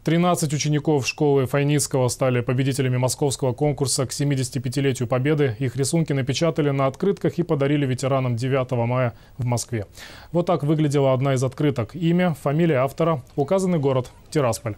13 учеников школы Файницкого стали победителями московского конкурса к 75-летию Победы. Их рисунки напечатали на открытках и подарили ветеранам 9 мая в Москве. Вот так выглядела одна из открыток. Имя, фамилия автора, указанный город Тирасполь.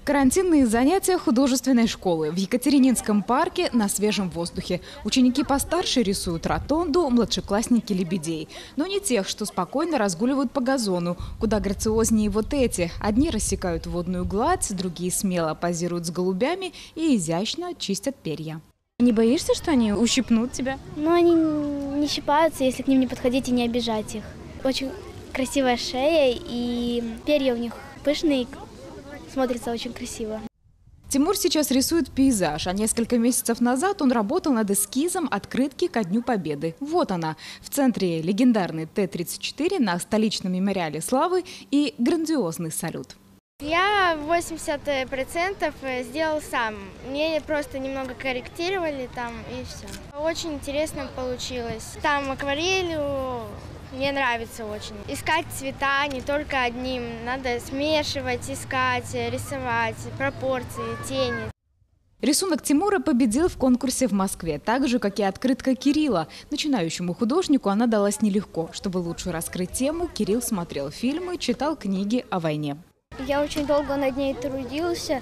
Карантинные занятия художественной школы в Екатерининском парке на свежем воздухе. Ученики постарше рисуют ротонду, младшеклассники – лебедей. Но не тех, что спокойно разгуливают по газону. Куда грациознее вот эти. Одни рассекают водную гладь, другие смело позируют с голубями и изящно чистят перья. Не боишься, что они ущипнут тебя? Но они не щипаются, если к ним не подходить и не обижать их. Очень красивая шея и перья у них пышные. Смотрится очень красиво. Тимур сейчас рисует пейзаж, а несколько месяцев назад он работал над эскизом открытки ко Дню Победы. Вот она, в центре легендарный Т-34 на столичном мемориале славы и грандиозный салют. Я 80% сделал сам. Мне просто немного корректировали там и все. Очень интересно получилось. Там акварелью. Мне нравится очень. Искать цвета не только одним. Надо смешивать, искать, рисовать, пропорции, тени. Рисунок Тимура победил в конкурсе в Москве, так же, как и открытка Кирилла. Начинающему художнику она далась нелегко. Чтобы лучше раскрыть тему, Кирилл смотрел фильмы, читал книги о войне. Я очень долго над ней трудился.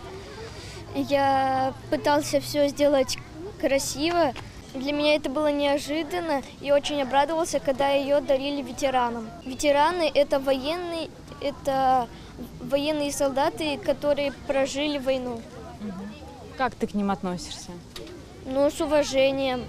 Я пытался все сделать красиво. Для меня это было неожиданно и очень обрадовался, когда ее дарили ветеранам. Ветераны – это военные солдаты, которые прожили войну. Как ты к ним относишься? Ну, с уважением.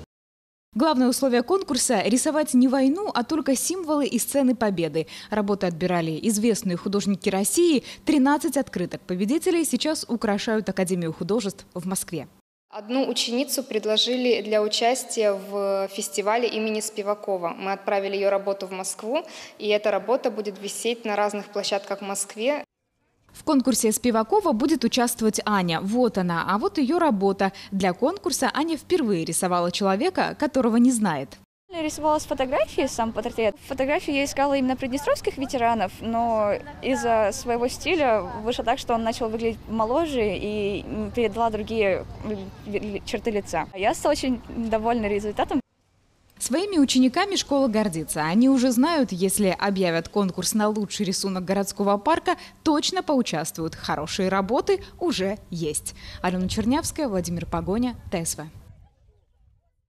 Главное условие конкурса – рисовать не войну, а только символы и сцены победы. Работы отбирали известные художники России. 13 открыток победителей сейчас украшают Академию художеств в Москве. Одну ученицу предложили для участия в фестивале имени Спивакова. Мы отправили ее работу в Москву, и эта работа будет висеть на разных площадках в Москве. В конкурсе Спивакова будет участвовать Аня. Вот она, а вот ее работа. Для конкурса Аня впервые рисовала человека, которого не знает. Я рисовала с фотографии, сам портрет. Фотографию я искала именно приднестровских ветеранов, но из-за своего стиля вышло так, что он начал выглядеть моложе и передала другие черты лица. Я стала очень довольна результатом. Своими учениками школа гордится. Они уже знают, если объявят конкурс на лучший рисунок городского парка, точно поучаствуют. Хорошие работы уже есть. Алена Чернявская, Владимир Погоня, ТСВ.